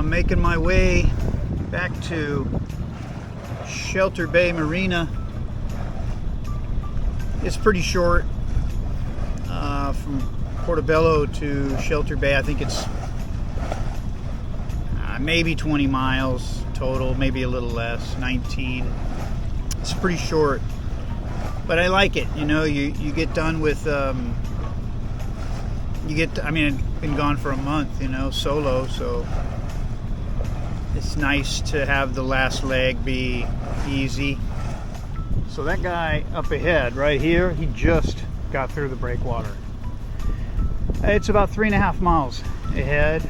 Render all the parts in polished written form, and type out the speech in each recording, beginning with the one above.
I'm making my way back to Shelter Bay Marina. It's pretty short from Portobelo to Shelter Bay. I think it's maybe 20 miles total, maybe a little less, 19. It's pretty short, but I like it. You know, you get done with I mean, I've been gone for a month, you know, solo, so it's nice to have the last leg be easy. So that guy up ahead right here, he just got through the breakwater. It's about 3.5 miles ahead,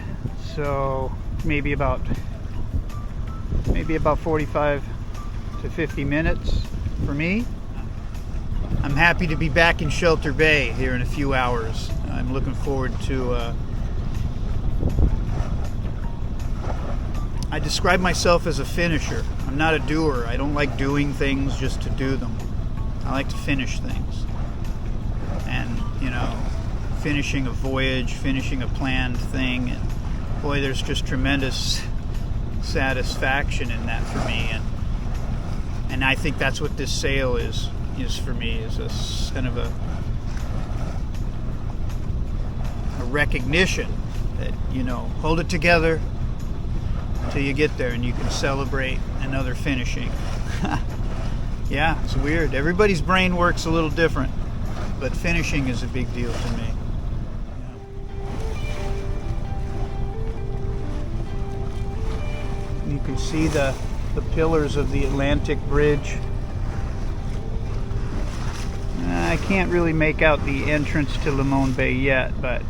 so maybe about 45 to 50 minutes for me. I'm happy to be back in Shelter Bay here in a few hours. I'm looking forward to I describe myself as a finisher. I'm not a doer. I don't like doing things just to do them. I like to finish things. And, you know, finishing a voyage, finishing a planned thing, and boy, there's just tremendous satisfaction in that for me. And I think that's what this sail is for me, is a kind of a recognition that, you know, hold it together until you get there and you can celebrate another finishing. Yeah, it's weird. Everybody's brain works a little different, but finishing is a big deal to me. You can see the pillars of the Atlantic Bridge. I can't really make out the entrance to Limon Bay yet, but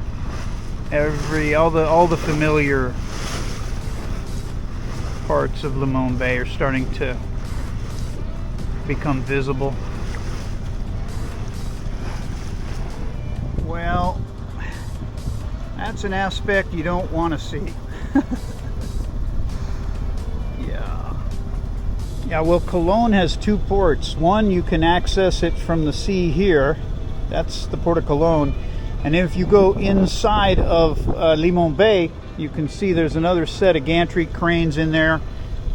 all the familiar parts of Limon Bay are starting to become visible. Well, that's an aspect you don't want to see. Yeah, well, Cologne has two ports. One, you can access it from the sea here. That's the Port of Cologne. And if you go inside of Limon Bay, you can see there's another set of gantry cranes in there.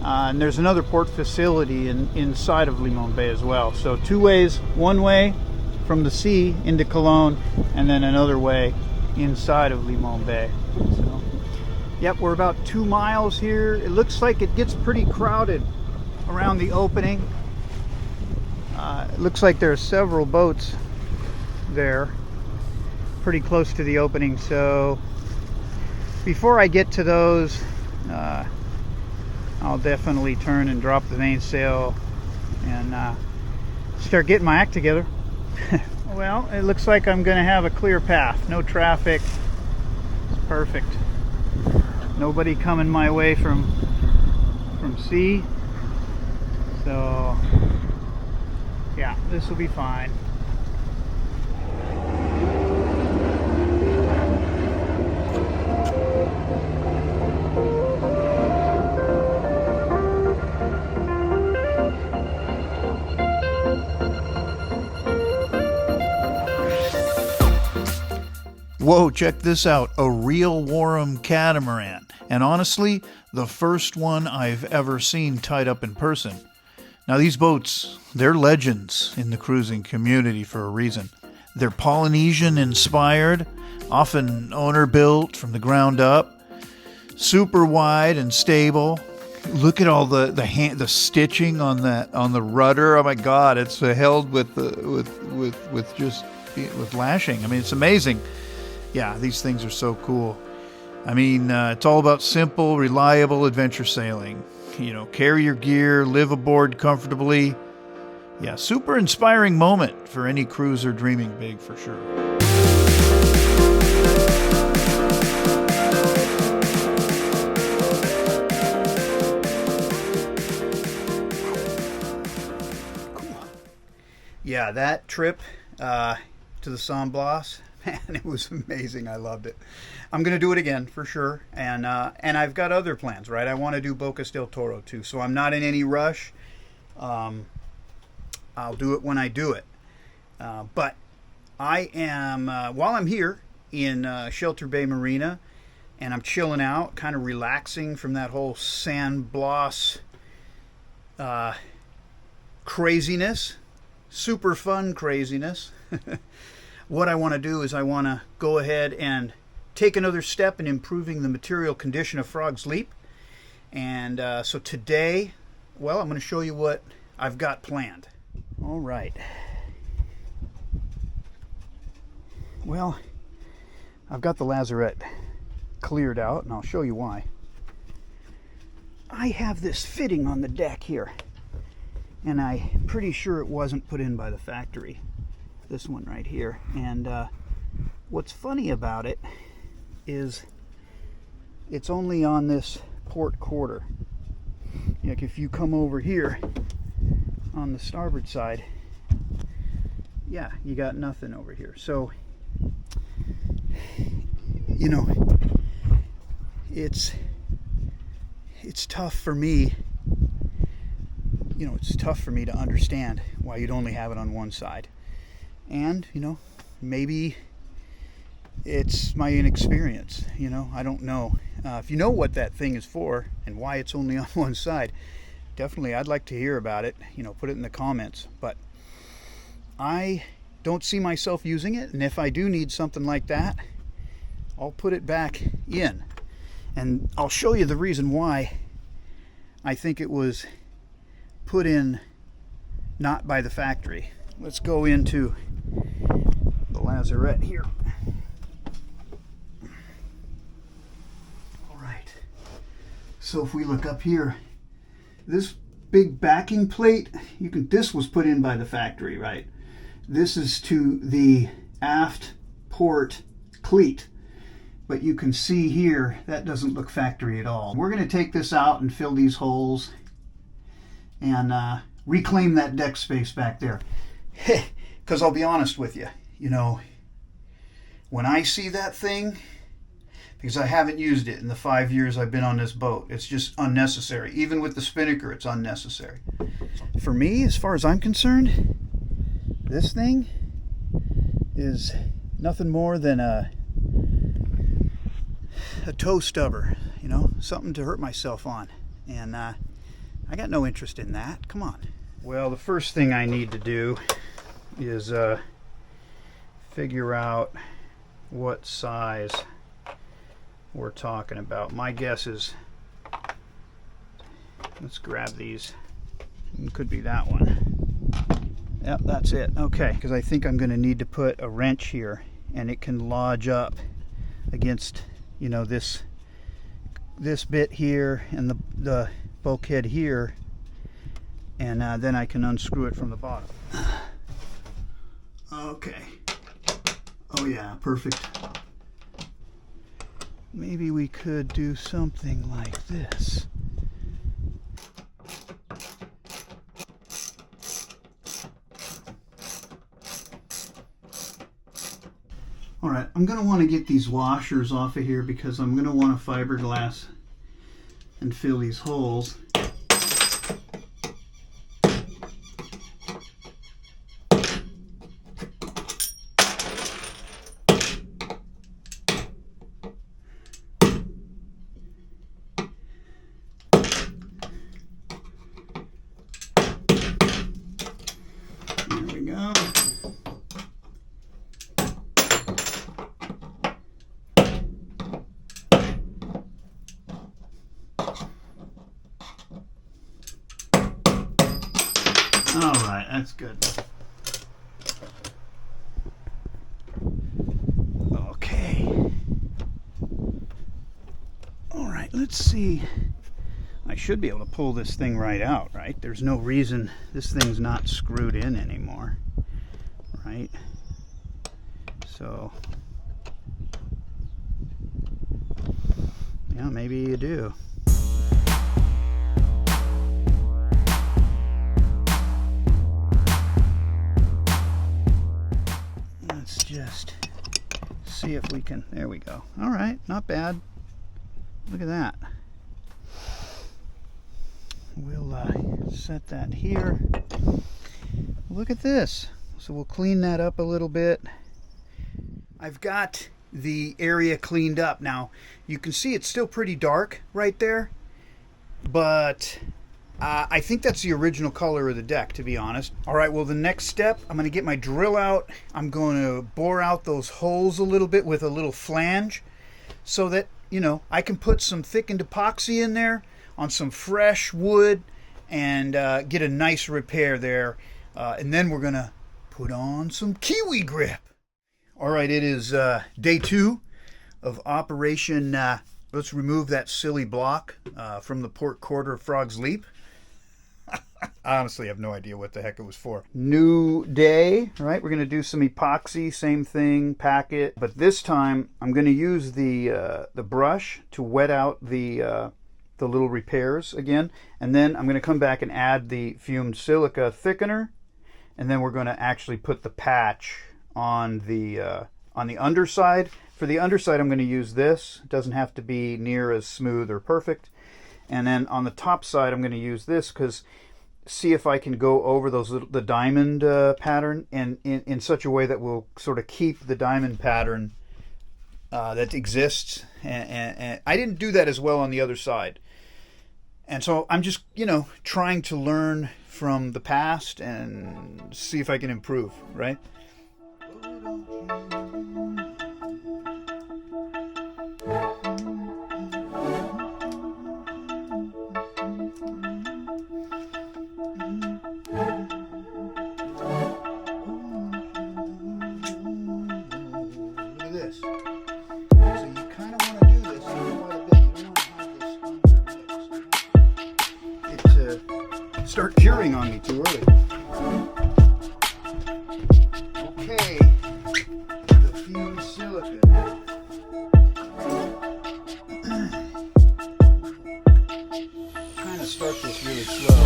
And there's another port facility inside of Limon Bay as well. So two ways, one way from the sea into Cologne, and then another way inside of Limon Bay. So, yep, we're about 2 miles here. It looks like it gets pretty crowded around the opening. It looks like there are several boats there pretty close to the opening, so before I get to those, I'll definitely turn and drop the mainsail and start getting my act together. Well, it looks like I'm gonna have a clear path, no traffic. It's perfect. Nobody coming my way from sea. So, yeah, this will be fine. Whoa, check this out, a real Warham catamaran. And honestly, the first one I've ever seen tied up in person. Now these boats, they're legends in the cruising community for a reason. They're Polynesian inspired, often owner built from the ground up, super wide and stable. Look at all the stitching on the rudder. Oh my God, it's held with lashing. I mean, it's amazing. Yeah, these things are so cool. I mean, it's all about simple, reliable adventure sailing. You know, carry your gear, live aboard comfortably. Yeah, super inspiring moment for any cruiser dreaming big, for sure. Cool. Yeah, that trip to the San Blas, man, it was amazing. I loved it. I'm going to do it again for sure, and I've got other plans, right? I want to do Bocas del Toro too, so I'm not in any rush. I'll do it when I do it. But I am, while I'm here in Shelter Bay Marina, and I'm chilling out, kind of relaxing from that whole San Blas craziness, super fun craziness. What I want to do is I want to go ahead and take another step in improving the material condition of Frog's Leap. And so today, well, I'm going to show you what I've got planned. All right. Well, I've got the lazarette cleared out, and I'll show you why. I have this fitting on the deck here, and I'm pretty sure it wasn't put in by the factory. This one right here. And what's funny about it is it's only on this port quarter. Like if you come over here on the starboard side, yeah, you got nothing over here. So, you know, it's tough for me, you know, it's tough for me to understand why you'd only have it on one side. And, you know, maybe it's my inexperience, you know, I don't know. If you know what that thing is for and why it's only on one side, definitely I'd like to hear about it, you know, put it in the comments. But I don't see myself using it, and if I do need something like that, I'll put it back in. And I'll show you the reason why I think it was put in not by the factory. Let's go into the lazarette here. All right. So if we look up here, this big backing plate, this was put in by the factory, right? This is to the aft port cleat. But you can see here, that doesn't look factory at all. We're going to take this out and fill these holes and reclaim that deck space back there. Because I'll be honest with you, you know, when I see that thing, because I haven't used it in the 5 years I've been on this boat, it's just unnecessary. Even with the spinnaker, it's unnecessary. For me, as far as I'm concerned, this thing is nothing more than a toe stubber, you know, something to hurt myself on. And I got no interest in that. Come on. Well, the first thing I need to do is figure out what size we're talking about. My guess is, let's grab these. It could be that one. Yep, that's it. Okay, because I think I'm going to need to put a wrench here, and it can lodge up against, you know, this bit here and the bulkhead here, and then I can unscrew it from the bottom. Okay. Oh yeah, perfect. Maybe we could do something like this. All right, I'm going to want to get these washers off of here because I'm going to want to fiberglass and fill these holes. There we go. All right, that's good. Okay. All right, let's see. I should be able to pull this thing right out, right? There's no reason this thing's not screwed in anymore, right? So, yeah, maybe you do. Let's just see if we can, there we go. All right, not bad. Look at that. We'll set that here. Look at this. So we'll clean that up a little bit. I've got the area cleaned up. Now, you can see it's still pretty dark right there, but I think that's the original color of the deck, to be honest. All right, well, the next step, I'm going to get my drill out. I'm going to bore out those holes a little bit with a little flange so that, you know, I can put some thickened epoxy in there on some fresh wood and get a nice repair there. And then we're going to put on some kiwi grip. All right, it is day 2 of Operation Let's Remove That Silly Block from the port quarter of Frog's Leap. I honestly have no idea what the heck it was for. New day, right? We're going to do some epoxy, same thing, pack it. But this time, I'm going to use the brush to wet out the little repairs again. And then I'm going to come back and add the fumed silica thickener. And then we're going to actually put the patch on the underside. For the underside, I'm going to use this. It doesn't have to be near as smooth or perfect. And then on the top side, I'm going to use this because see if I can go over the diamond pattern and in such a way that will sort of keep the diamond pattern that exists. And I didn't do that as well on the other side. And so I'm just, you know, trying to learn from the past and see if I can improve, right? Start curing on me too early. Okay, the fumed silica. Kind of start this really slow.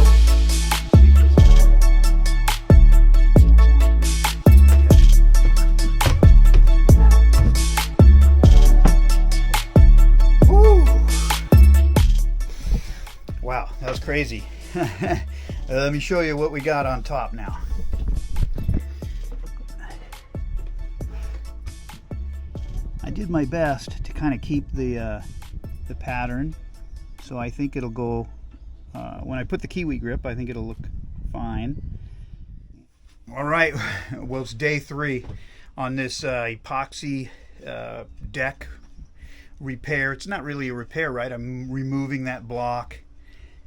Woo! Wow, that was crazy. Let me show you what we got on top now. I did my best to kind of keep the pattern, so I think it'll go, when I put the kiwi grip, I think it'll look fine. All right, well, it's day 3 on this epoxy deck repair. It's not really a repair, right? I'm removing that block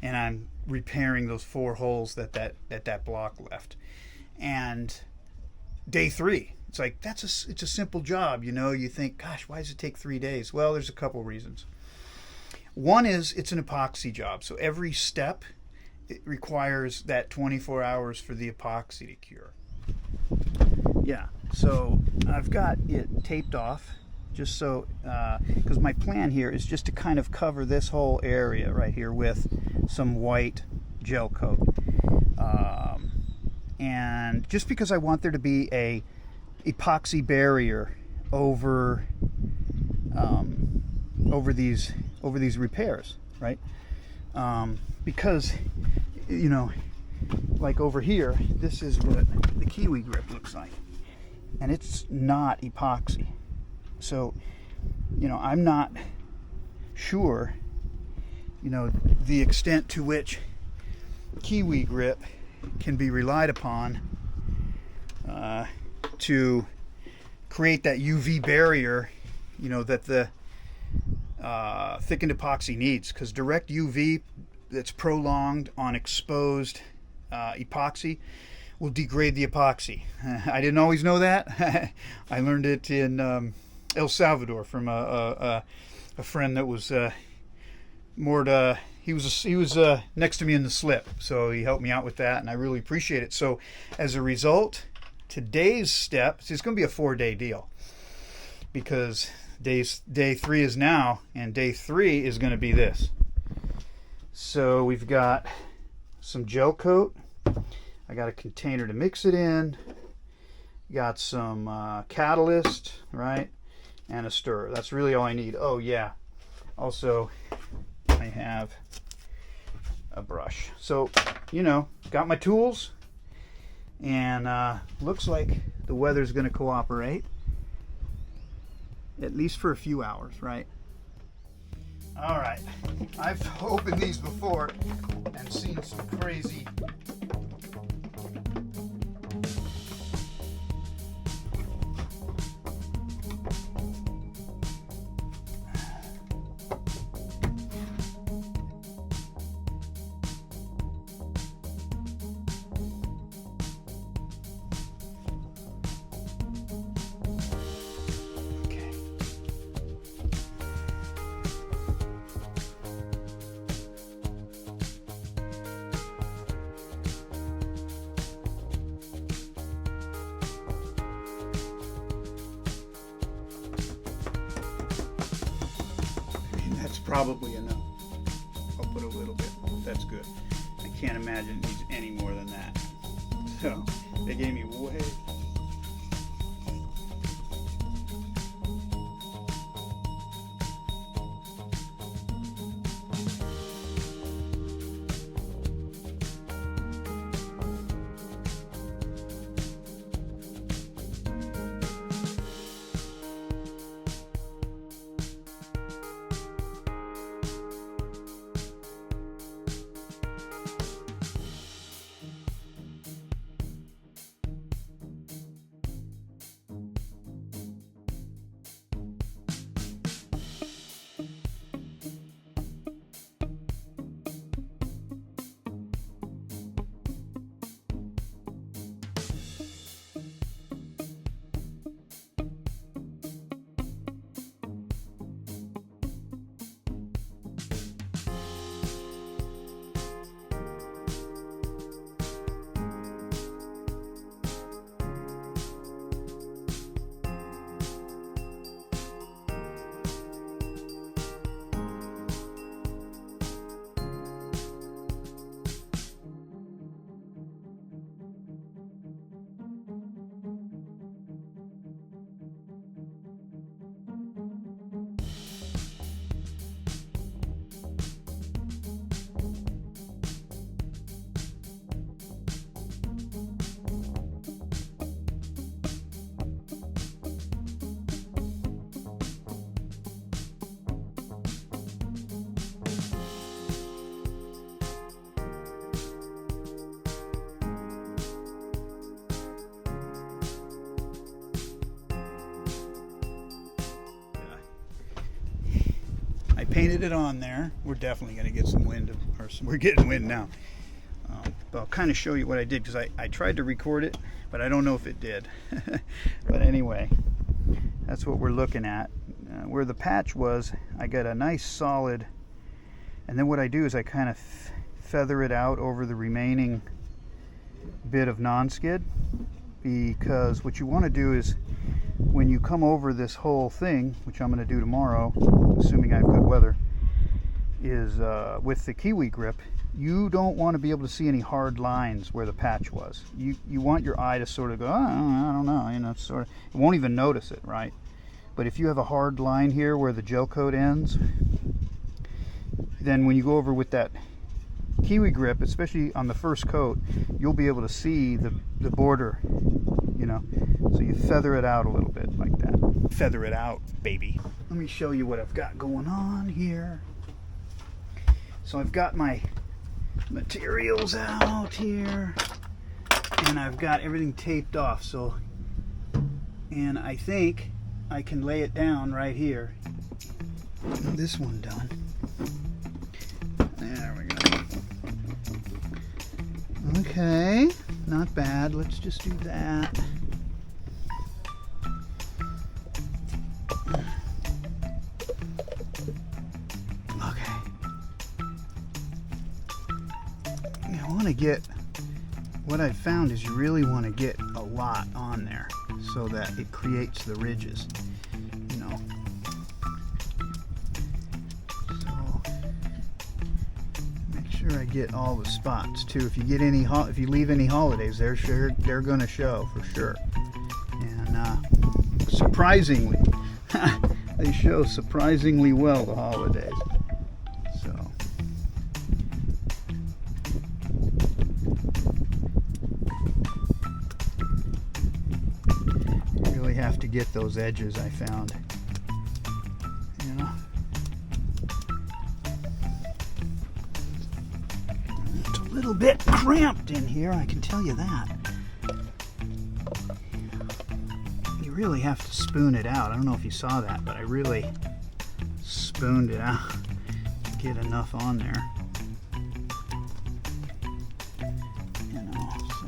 and I'm repairing those 4 holes that block left. And day 3, it's like it's a simple job, you know. You think, gosh, why does it take 3 days? Well, there's a couple reasons. One is it's an epoxy job, so every step it requires that 24 hours for the epoxy to cure. Yeah, so I've got it taped off just so, because my plan here is just to kind of cover this whole area right here with some white gel coat. And just because I want there to be a epoxy barrier over these repairs, right? Because, you know, like over here, this is what the kiwi grip looks like, and it's not epoxy. So, you know, I'm not sure, you know, the extent to which kiwi grip can be relied upon to create that UV barrier, you know, that the thickened epoxy needs, because direct UV that's prolonged on exposed epoxy will degrade the epoxy. I didn't always know that. I learned it in El Salvador from a friend that was he was next to me in the slip, so he helped me out with that, and I really appreciate it. So as a result, today's step, it's going to be a 4-day deal, because day 3 is now, and day 3 is going to be this. So we've got some gel coat. I got a container to mix it in. Got some catalyst, right? And a stirrer. That's really all I need. Oh yeah, also I have a brush. So, you know, got my tools, and looks like the weather's going to cooperate. at least for a few hours, right? All right, I've opened these before and seen some crazy. Probably enough. I'll put a little bit. That's good. I can't imagine it needs any more than that. So they gave me way. Painted it on there. We're definitely going to get some wind, or we're getting wind now. But I'll kind of show you what I did, because I tried to record it, but I don't know if it did. But anyway, that's what we're looking at. Where the patch was, I got a nice solid, and then what I do is I kind of feather it out over the remaining bit of non-skid, because what you want to do is when you come over this whole thing, which I'm going to do tomorrow, assuming I have good weather, is with the Kiwi grip, you don't want to be able to see any hard lines where the patch was. You want your eye to sort of go, oh, I don't know, you know, sort of, it won't even notice it, right? But if you have a hard line here where the gel coat ends, then when you go over with that Kiwi grip, especially on the first coat, you'll be able to see the border, you know. So you feather it out a little bit like that. Feather it out, baby. Let me show you what I've got going on here. So I've got my materials out here, and I've got everything taped off. So, and I think I can lay it down right here. This one done. There we go. Okay, not bad. Let's just do that. To get, what I've found is you really want to get a lot on there so that it creates the ridges, you know. So make sure I get all the spots too. If you get any, if you leave any holidays, they're going to show for sure. And surprisingly, they show surprisingly well the holidays. Have to get those edges I found little bit cramped in here, I can tell you that. You really have to spoon it out. I don't know if you saw that, but I really spooned it out to get enough on there. You know, so.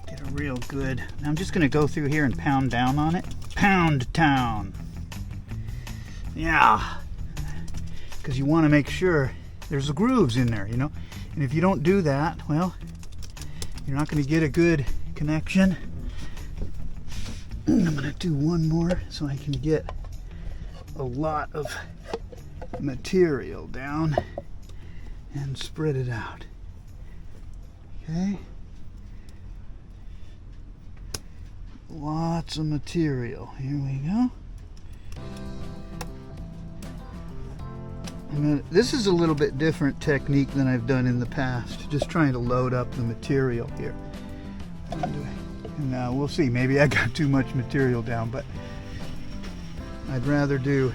Get a real good. Now I'm just going to go through here and pound down on it. Pound town. Yeah. Because you want to make sure there's grooves in there, you know. And if you don't do that, well, you're not going to get a good connection. I'm going to do one more so I can get a lot of material down and spread it out. Okay? Lots of material. Here we go. This is a little bit different technique than I've done in the past. Just trying to load up the material here. And we'll see. Maybe I got too much material down, but I'd rather do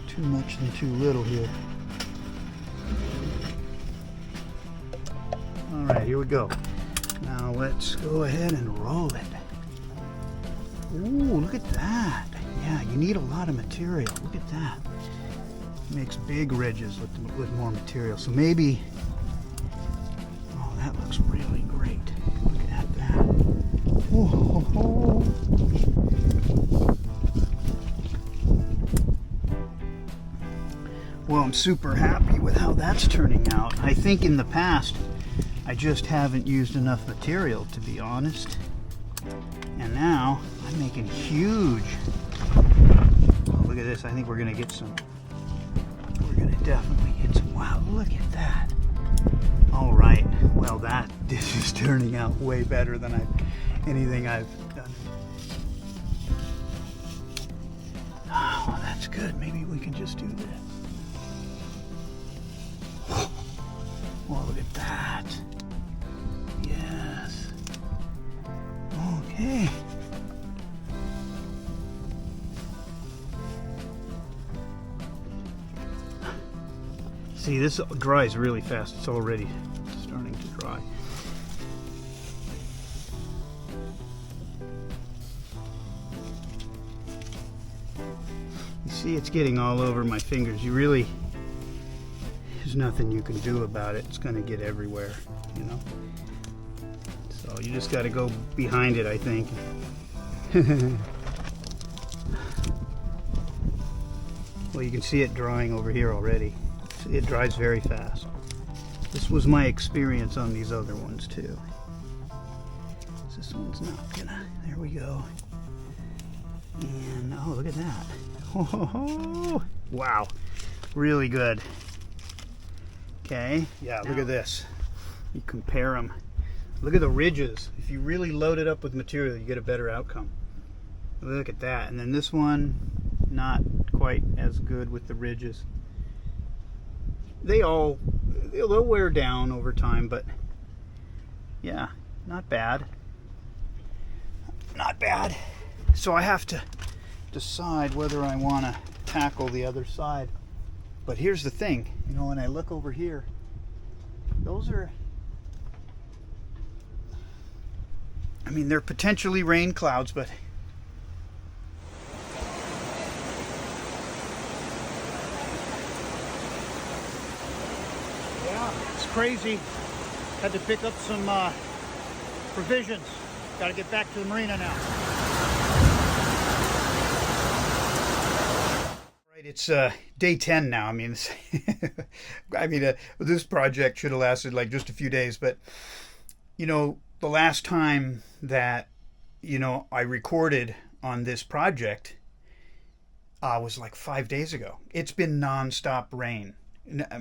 too much than too little here. All right, here we go. Now let's go ahead and roll it. Ooh, look at that. Yeah, you need a lot of material. Look at that. Makes big ridges with more material. So maybe, oh, that looks really great. Look at that. Oh. Well, I'm super happy with how that's turning out. I think in the past, I just haven't used enough material, to be honest. And now, I'm making huge. Oh, look at this. I think we're going to get some. Definitely get some. Wow, look at that. All right, well, this is turning out way better than anything I've done. Oh, well, that's good. Maybe we can just do this. Well, look at that. Yes. Okay. See, this dries really fast. It's already starting to dry. You see, it's getting all over my fingers. There's nothing you can do about it. It's going to get everywhere, you know. So you just got to go behind it, I think. Well, you can see it drying over here already. It dries very fast. This was my experience on these other ones too. This one's not gonna. There we go. And oh, look at that. Oh, wow, really good. Okay, yeah, look at this. You compare them. Look at the ridges. If you really load it up with material, you get a better outcome. Look at that. And then this one, not quite as good with the ridges. They'll wear down over time, but yeah, not bad. Not bad. So I have to decide whether I want to tackle the other side. But here's the thing, you know, when I look over here, those are, I mean, they're potentially rain clouds, but it's crazy. Had to pick up some provisions. Got to get back to the marina now. Right, it's day 10 now. I mean, this project should have lasted like just a few days, but you know, the last time that I recorded on this project was like 5 days ago. It's been non-stop rain.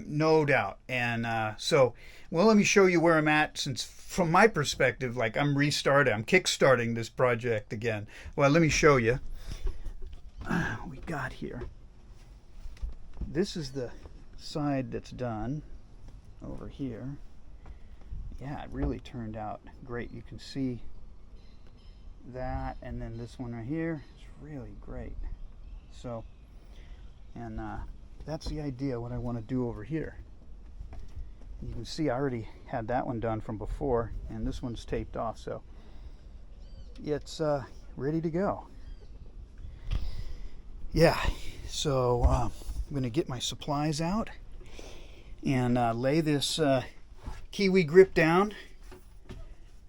No doubt. And so, well, let me show you where I'm at, since from my perspective, like I'm kickstarting this project again. Well, let me show you. We got here. This is the side that's done over here. Yeah, it really turned out great. You can see that, and then this one right here is really great. So And that's the idea, what I want to do over here. You can see I already had that one done from before, and this one's taped off, so it's ready to go. Yeah, so I'm going to get my supplies out and lay this Kiwi grip down,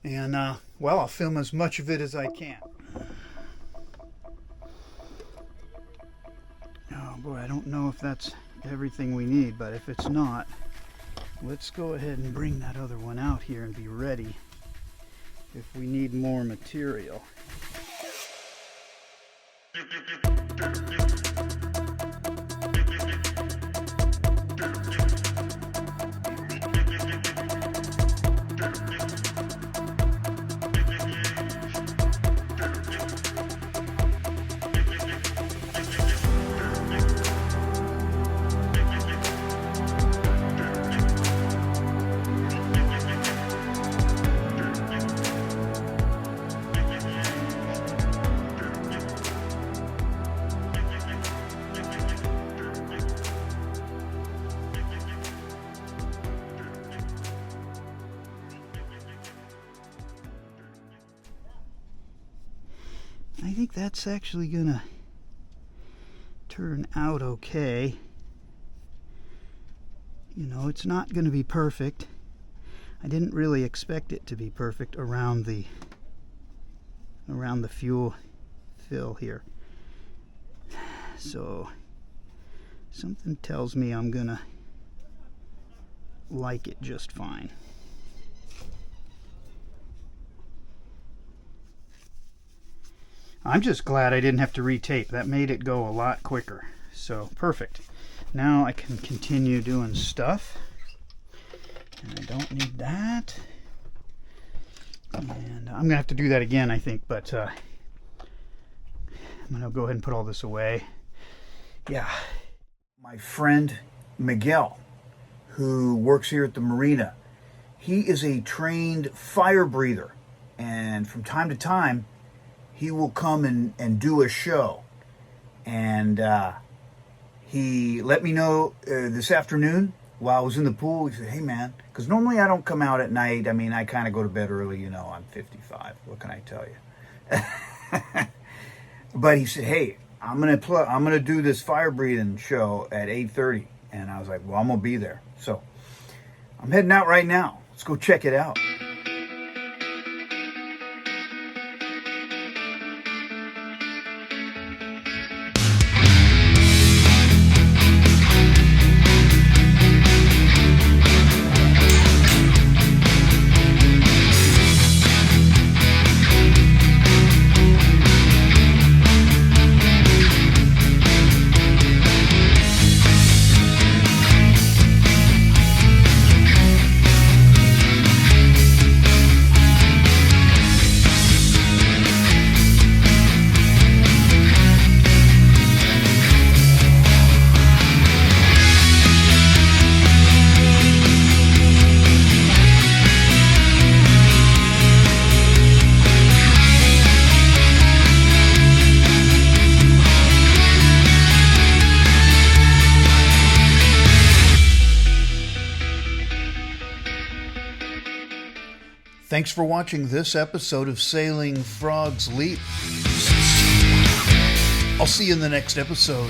and well, I'll film as much of it as I can. Oh boy, I don't know if that's everything we need, but if it's not, let's go ahead and bring that other one out here and be ready if we need more material. I think that's actually gonna turn out okay. You know, it's not gonna be perfect. I didn't really expect it to be perfect around the fuel fill here. So something tells me I'm gonna like it just fine. I'm just glad I didn't have to retape. That made it go a lot quicker. So perfect. Now I can continue doing stuff. And I don't need that. And I'm gonna have to do that again, I think, but I'm gonna go ahead and put all this away. Yeah. My friend Miguel, who works here at the marina, he is a trained fire breather, and from time to time he will come and do a show. And he let me know this afternoon while I was in the pool. He said, hey man, because normally I don't come out at night. I mean, I kind of go to bed early, you know, I'm 55. What can I tell you? But he said, hey, I'm gonna do this fire breathing show at 8:30. And I was like, well, I'm gonna be there. So I'm heading out right now. Let's go check it out. Thanks for watching this episode of Sailing Frogs Leap. I'll see you in the next episode.